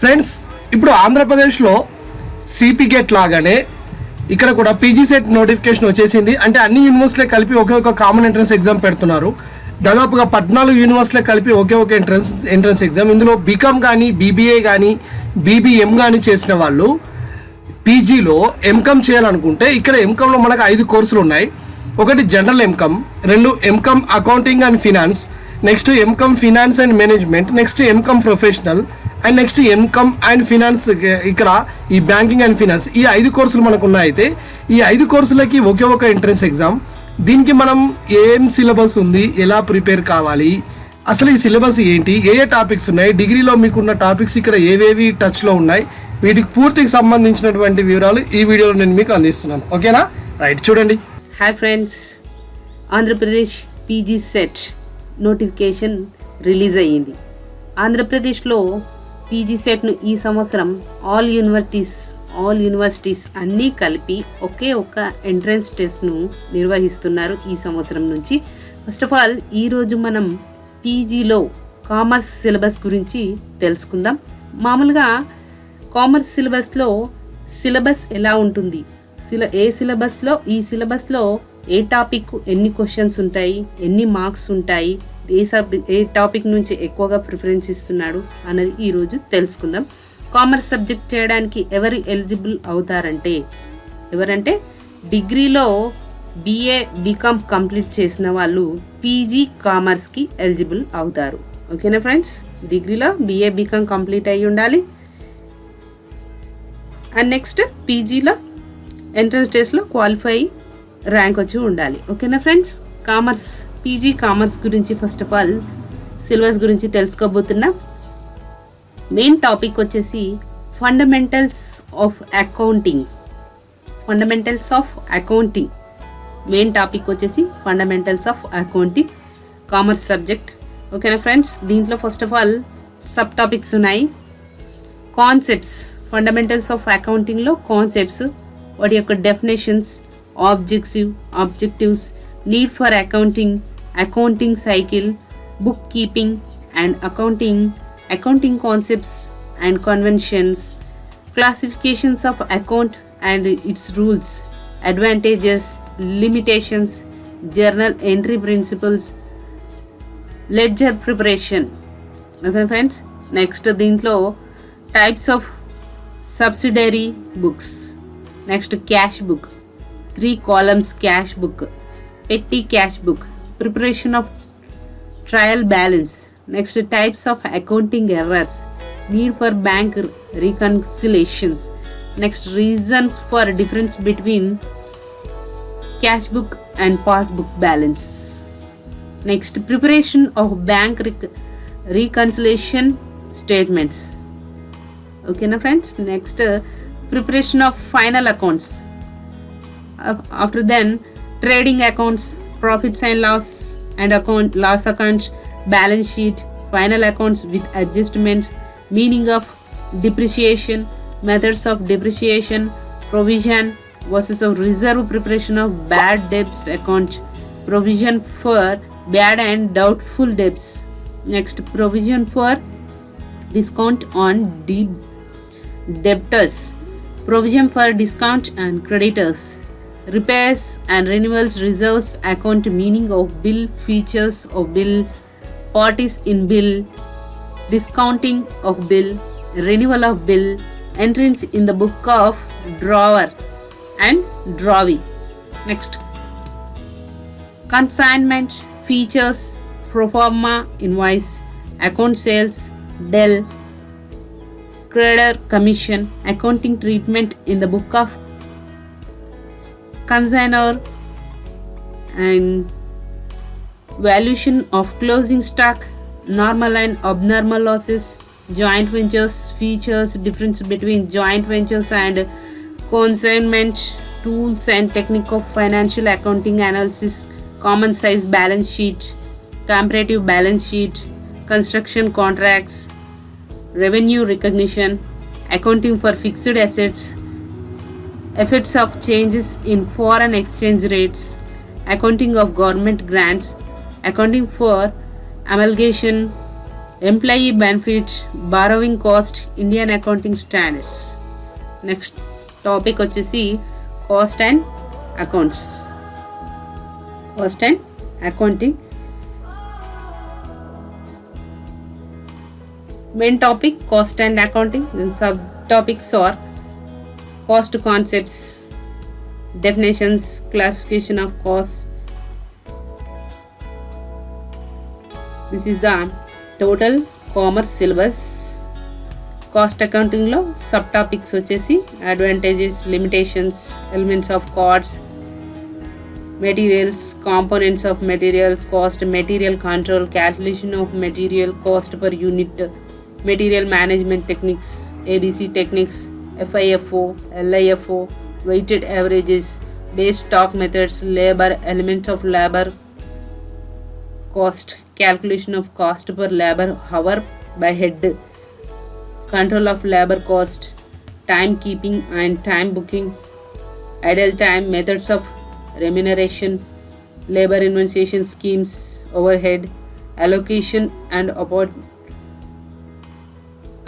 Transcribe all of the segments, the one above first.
Friends, ఇప్పుడు ఆంధ్రప్రదేశ్లో CP gate లాగానే ఇక్కడ కూడా పీజీ సెట్ నోటిఫికేషన్ వచ్చేసింది. అంటే అన్ని యూనివర్సిటీలే కలిపి ఒకే ఒక కామన్ ఎంట్రన్స్ ఎగ్జామ్ పెడుతున్నారు. దాదాపుగా 14 యూనివర్సిటీలే కలిపి ఒకే ఒక ఎంట్రన్స్ ఎగ్జామ్. ఇందులో బీకామ్ కానీ, బీబీఏ కానీ, బీబీఎం కానీ చేసిన వాళ్ళు పీజీలో ఎంకామ్ చేయాలనుకుంటే ఇక్కడ ఎంకామ్లో మనకు 5 కోర్సులు ఉన్నాయి. ఒకటి general MCom, 2 MCom accounting and finance, next MCom finance and management, next MCom professional and next MCom and finance. ఇక్కడ ఈ బ్యాంకింగ్ అండ్ ఫినాన్స్, ఈ 5 కోర్సులు మనకు ఉన్నాయి. అయితే ఈ 5 కోర్సులకి ఒకే ఒక ఎంట్రన్స్ ఎగ్జామ్. దీనికి మనం ఏం సిలబస్ ఉంది, ఎలా ప్రిపేర్ కావాలి, అసలు ఈ సిలబస్ ఏంటి, ఏ టాపిక్స్ ఉన్నాయి, డిగ్రీలో మీకున్న టాపిక్స్ ఇక్కడ ఏవేవి టచ్లో ఉన్నాయి, వీటికి పూర్తికి సంబంధించినటువంటి వివరాలు ఈ వీడియోలో నేను మీకు అందిస్తున్నాను. ఓకేనా? రైట్, చూడండి. Hi friends, Andhra Pradesh PG CET notification release అయ్యింది. ఆంధ్రప్రదేశ్లో పీజీ సెట్ను ఈ సంవత్సరం ఆల్ యూనివర్సిటీస్ అన్నీ కలిపి ఒకే ఒక ఎంట్రన్స్ టెస్ట్ను నిర్వహిస్తున్నారు ఈ సంవత్సరం నుంచి. ఫస్ట్ ఆఫ్ ఆల్ ఈరోజు మనం పీజీలో కామర్స్ సిలబస్ గురించి తెలుసుకుందాం. మామూలుగా కామర్స్ సిలబస్లో సిలబస్ ఎలా ఉంటుంది, ఈ సిలబస్లో ఏ టాపిక్ ఎన్ని క్వశ్చన్స్ ఉంటాయి, ఎన్ని మార్క్స్ ఉంటాయి, ఏ టాపిక్ నుంచి ఎక్కువగా ప్రిఫరెన్స్ ఇస్తున్నాడు అన్నది ఈరోజు తెలుసుకుందాం. కామర్స్ సబ్జెక్ట్ చేయడానికి ఎవరు ఎలిజిబుల్ అవుతారంటే, ఎవరంటే డిగ్రీలో బీఏ బీకామ్ కంప్లీట్ చేసిన వాళ్ళు పీజీ కామర్స్కి ఎలిజిబుల్ అవుతారు. ఓకేనా ఫ్రెండ్స్? డిగ్రీలో బీఏ బీకామ్ కంప్లీట్ అయ్యి ఉండాలి. అండ్ నెక్స్ట్ పీజీలో ఎంట్రన్స్ టెస్ట్లో క్వాలిఫై ర్యాంక్ వచ్చి ఉండాలి. ఓకేనా ఫ్రెండ్స్? పీజీ కామర్స్ గురించి ఫస్ట్ ఆఫ్ ఆల్ సిలబస్ గురించి తెలుసుకోబోతున్నా. మెయిన్ టాపిక్ వచ్చేసి fundamentals of accounting. Main topic వచ్చేసి fundamentals of accounting commerce subject. ఓకేనా ఫ్రెండ్స్? దీంట్లో first of all sub topics ఉన్నాయి. కాన్సెప్ట్స్, ఫండమెంటల్స్ ఆఫ్ అకౌంటింగ్లో కాన్సెప్ట్స్, వాటి యొక్క definitions, objectives, need for accounting cycle, book keeping and accounting concepts and conventions, classifications of account and its rules, advantages, limitations, journal entry principles, ledger preparation. Okay friends? Next దీంట్లో types of subsidiary books, next cash book, 3 columns cash book, petty cash book, preparation of trial balance, next types of accounting errors, need for bank reconciliations, next reasons for difference between cash book and passbook balance, next preparation of bank reconciliation statements. Okay na friends? Next preparation of final accounts. After then trading accounts, profits and loss accounts, balance sheet, final accounts with adjustments, meaning of depreciation, methods of depreciation, provision versus of reserve, preparation of bad debts account, provision for bad and doubtful debts, next provision for discount on debtors, provision for discount and creditors, repairs and renewals, reserves account, meaning of bill, features of bill, parties in bill, discounting of bill, renewal of bill, entries in the book of drawer and drawing. Next, consignment, features, pro forma invoice, account sales, DEL, creditor commission, accounting treatment in the book of consignor, and valuation of closing stock, normal and abnormal losses, joint ventures, features, difference between joint ventures and consignment, tools and technique of financial accounting analysis, common size balance sheet, comparative balance sheet, construction contracts, revenue recognition, accounting for fixed assets, effects of changes in foreign exchange rates, accounting of government grants, accounting for amalgamation, Employee benefits, borrowing cost, Indian accounting standards. Next topic వచ్చేసి cost and accounts. Cost and accounting. Main topic cost and accounting. Then subtopics are cost concepts, definitions, classification of costs. This is the total commerce syllabus. Cost అకౌంటింగ్లో sub topics వచ్చేసి advantages, limitations, elements of cost, materials, components of materials cost, material control, calculation of material cost per unit, material management techniques, ABC techniques, FIFO, LIFO, weighted averages, base stock methods, labour, elements of labour cost, calculation of cost per labor hour by head, control of labor cost, time keeping and time booking, idle time, methods of remuneration, labor incentive schemes, overhead, allocation and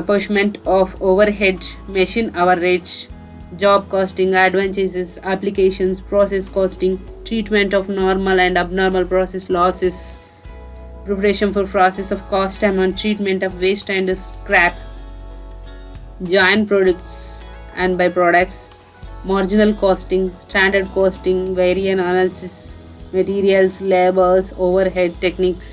apportionment of overhead, machine hour rates, job costing, advantages, applications, process costing, treatment of normal and abnormal process losses, preparation for process of cost amount, treatment of waste and scrap, joint products and byproducts, marginal costing, standard costing, variance analysis, materials, labors, overhead techniques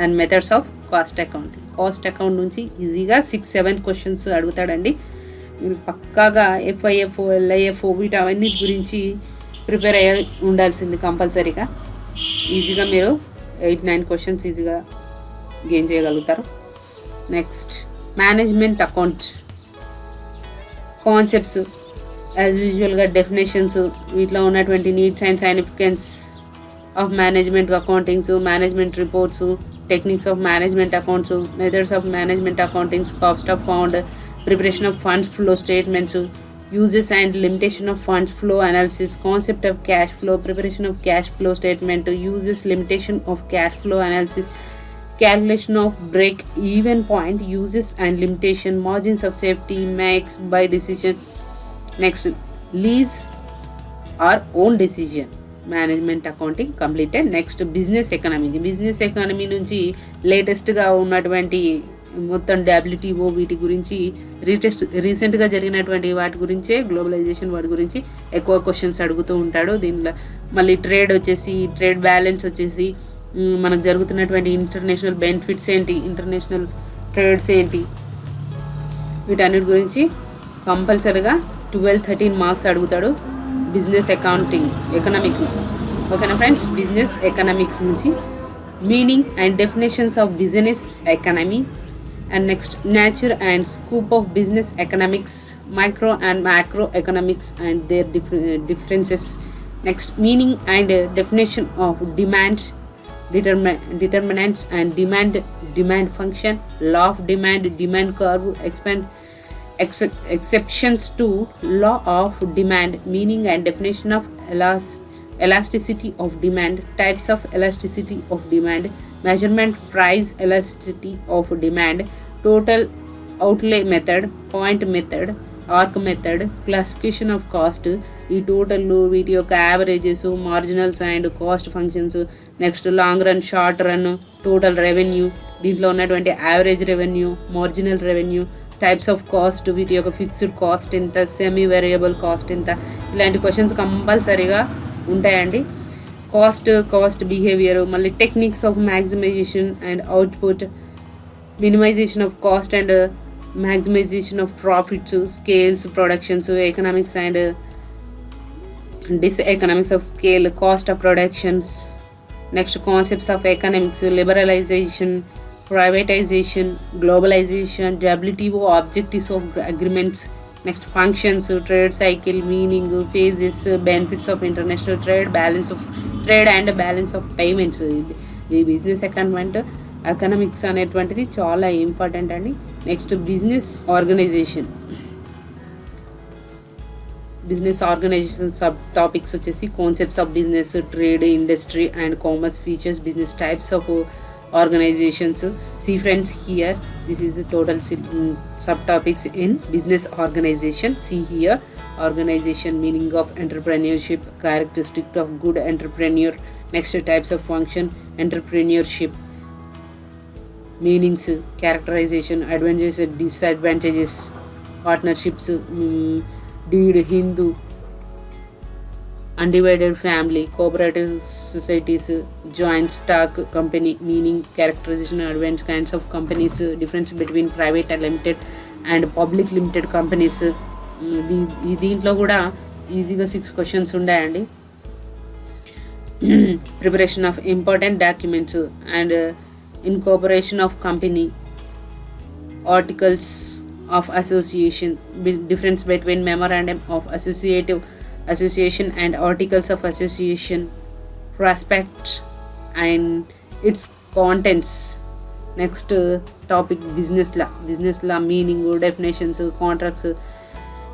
and methods of cost accounting. Cost account నుంచి ఈజీగా 6-7 questions అడుగుతాడండి. మీరు పక్కాగా FIFO, ఎల్ఐఎఫ్ఓ వీటవన్నీ గురించి prepare అయ్యి ఉండాల్సింది కంపల్సరీగా. ఈజీగా మీరు 8-9 క్వశ్చన్స్ ఈజీగా గెయిన్ చేయగలుగుతారు. Next management account concepts as యూజువల్గా డెఫినేషన్స్, వీటిలో ఉన్నటువంటి needs and significance of management accountings, management reports, techniques of management accounts, methods of management accountings, cost of fund, preparation of funds flow statements, uses and limitation of funds flow analysis, concept of cash flow, preparation of cash flow statement, uses, limitation of cash flow analysis, calculation of break even point, uses and limitation, margins of safety, makes by decision. Next, lease or own decision. Management accounting completed. Next business economy. Business economy నుంచి లేటెస్ట్గా ఉన్నటువంటి మొత్తం WTO వీటి గురించి రీసెంట్గా జరిగినటువంటి వాటి గురించే, గ్లోబలైజేషన్ వాటి గురించి ఎక్కువ క్వశ్చన్స్ అడుగుతూ ఉంటాడు. దీనిలో మళ్ళీ ట్రేడ్ వచ్చేసి, ట్రేడ్ బ్యాలెన్స్ వచ్చేసి, మనకు జరుగుతున్నటువంటి ఇంటర్నేషనల్ బెనిఫిట్స్ ఏంటి, ఇంటర్నేషనల్ ట్రేడ్స్ ఏంటి, వీటన్నిటి గురించి కంపల్సరీగా 12-13 మార్క్స్ అడుగుతాడు బిజినెస్ అకౌంటింగ్ ఎకనామిక్. ఓకేనా ఫ్రెండ్స్, బిజినెస్ ఎకనామిక్స్ నుంచి meaning and definitions of business economy, and next nature and scope of business economics, micro and macro economics and their differences. Next, meaning and definition of demand, determinants and demand function, law of demand curve, exceptions to law of demand, meaning and definition of elasticity of demand, types of elasticity of demand, measurement price elasticity of demand, total outlay method, point method, arc method, classification of cost, ఈ total వీటి యొక్క averages, marginals and cost functions. Next long run, short run, total revenue, దీంట్లో ఉన్నటువంటి average revenue, marginal revenue, types of cost, వీటి యొక్క fixed cost ఎంత, semi variable cost ఎంత, ఇలాంటి క్వశ్చన్స్ కంపల్సరీగా ఉంటాయండి. కాస్ట్ బిహేవియర్, మళ్ళీ techniques of maximization and output, minimization of cost and maximization of profits, scales, productions, economics and economics of scale, cost of productions. Next, concepts of economics, liberalization, privatization, globalization, WTO objectives of agreements. Next, functions, trade cycle, meaning, phases, benefits of international trade, balance of trade and balance of payments. ఈ business economics అనేటువంటిది చాలా important అండి. Next, business organization sub topics వచ్చేసి concepts of business, trade, industry and commerce, features, business types of organizations. See friends, here this is the total subtopics in business organization. See here, organization, meaning of entrepreneurship, characteristic of good entrepreneur. Next, types of function, entrepreneurship, meanings, characterization, advantages, disadvantages, partnerships, deed, Hindu, undivided family, cooperative societies, joint stock company, meaning, characterization, advanced kinds of companies, difference between private and limited and public limited companies. దీంట్లో కూడా ఈజీగా 6 questions ఉన్నాయండి. Preparation of important documents and incorporation of company, articles of association, difference between memorandum of association and articles of association, prospects and its contents. Next topic, business law, meaning, definitions, contracts,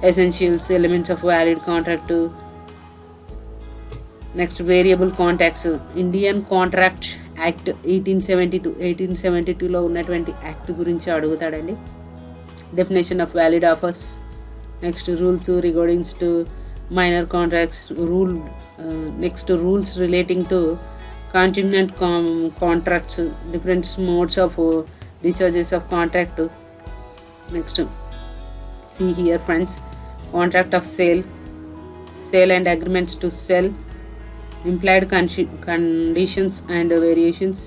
essentials, elements of valid contract. Next variable contracts, Indian contract act 1872లో ఉన్నటువంటి act గురించి అడుగుతాడండి. Definition of valid offers. Next rules regardings to minor contracts, next rules relating to contingent contracts, different modes of discharges of contract. Next see here friends, contract of sale and agreements to sell, implied conditions and variations,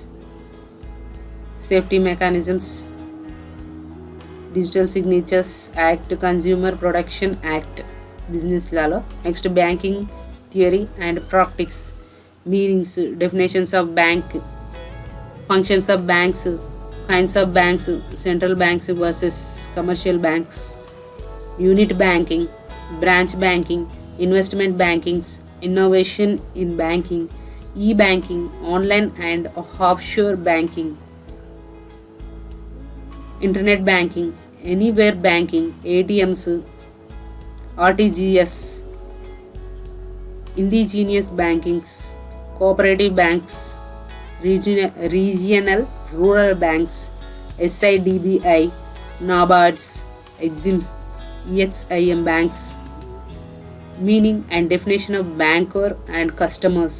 safety mechanisms, digital signatures act, consumer protection act, business law. Next, banking theory and practice, meanings, definitions of bank, functions of banks, kinds of banks, central banks versus commercial banks, unit banking, branch banking, investment bankings, innovation in banking, e-banking, online and offshore banking, internet banking, anywhere banking, ATMs, RTGS, indigenous bankings, cooperative banks, regional rural banks, SIDBI, NABARDs, EXIM banks. Meaning and definition of banker and customers,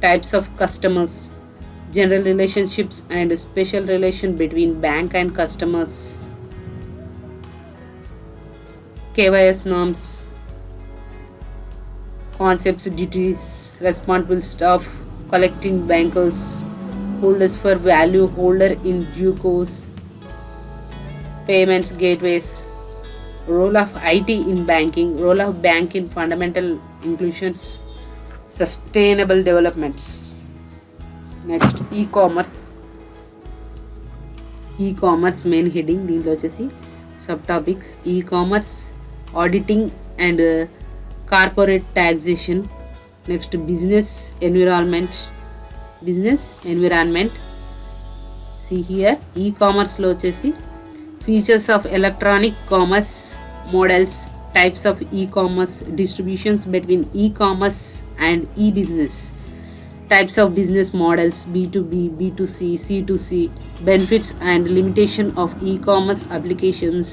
types of customers, general relationships and special relation between bank and customers, KYS norms, concepts, duties, responsible staff, collecting bankers, holders for value holder in due course, payments gateways, role of IT in banking, role of bank in fundamental inclusions, sustainable developments. Next, e-commerce main heading. దీంట్లో వచ్చేసి sub topics, e-commerce, auditing and corporate taxation. Next, business environment. See here, e-commerce లో వచ్చేసి features of electronic commerce, models, types of e-commerce, distributions between e-commerce and e-business, types of business models, B2B, B2C, C2C, benefits and limitation of e-commerce applications.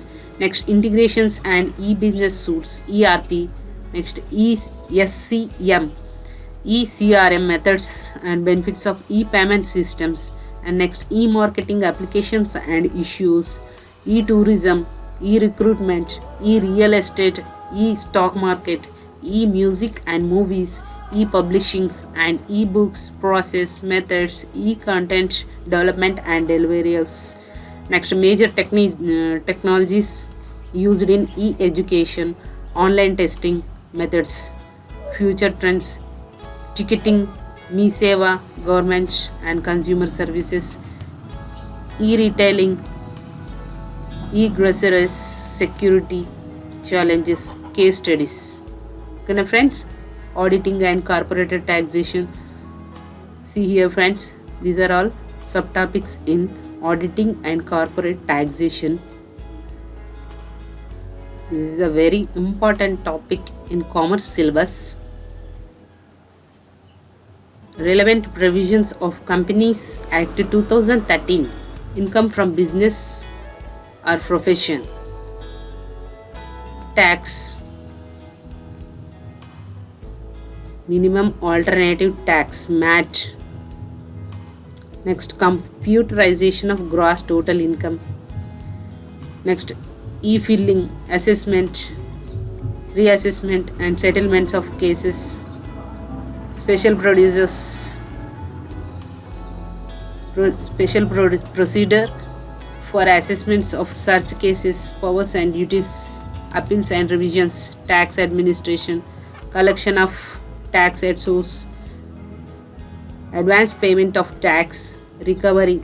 Next, integrations and e-business suites, ERP. Next, ESCM, ECRM methods and benefits of e-payment systems. And next, e-marketing applications and issues, e-tourism, e-recruitment, e-real estate, e-stock market, e-music and movies, e-publishings and e-books, process, methods, e-content development and deliveries. Next, major technologies used in e-education, online testing methods, future trends, ticketing, MeSeva, government and consumer services, e-retailing, e-groceries, security challenges, case studies. Okay friends, auditing and corporate taxation. See here friends, these are all subtopics in auditing and corporate taxation. This is a very important topic in commerce syllabus. relevant provisions of Companies Act 2013, income from business or profession, tax, minimum alternative tax, MAT. Next, computerization of gross total income. Next, e-filing, assessment, reassessment and settlements of cases, special procedure for assessments of such cases, powers and duties, appeals and revisions, tax administration, collection of tax at source, advance payment of tax, recovery,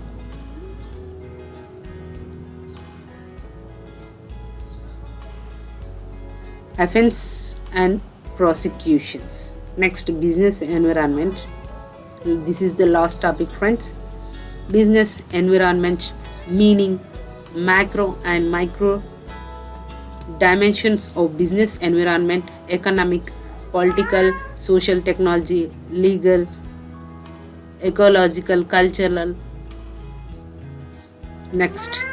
offense and prosecutions. Next, business environment. This is the last topic, friends. Business environment, meaning macro and micro dimensions of business environment: economic, political, social, technology, legal, ecological, cultural. Next,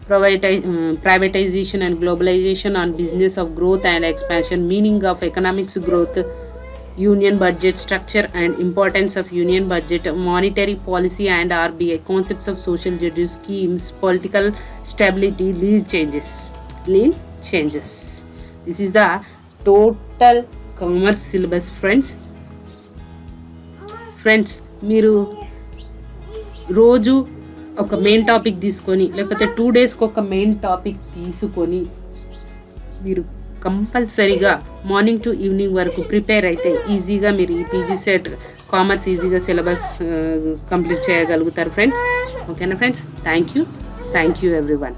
privatization and globalization on business of growth and expansion, meaning of economics growth, union budget structure and importance of union budget, monetary policy and RBI, concepts of social justice schemes, political stability, legal changes. This is the total commerce syllabus, friends. మీరు రోజు ఒక main topic తీసుకొని లేకపోతే 2 డేస్కి ఒక main topic తీసుకొని మీరు కంపల్సరీగా మార్నింగ్ టు ఈవినింగ్ వరకు ప్రిపేర్ అయితే ఈజీగా మీరు ఈ పీజీ సెట్ కామర్స్ ఈజీగా సిలబస్ కంప్లీట్ చేయగలుగుతారు ఫ్రెండ్స్. ఓకేనా ఫ్రెండ్స్? Thank you everyone.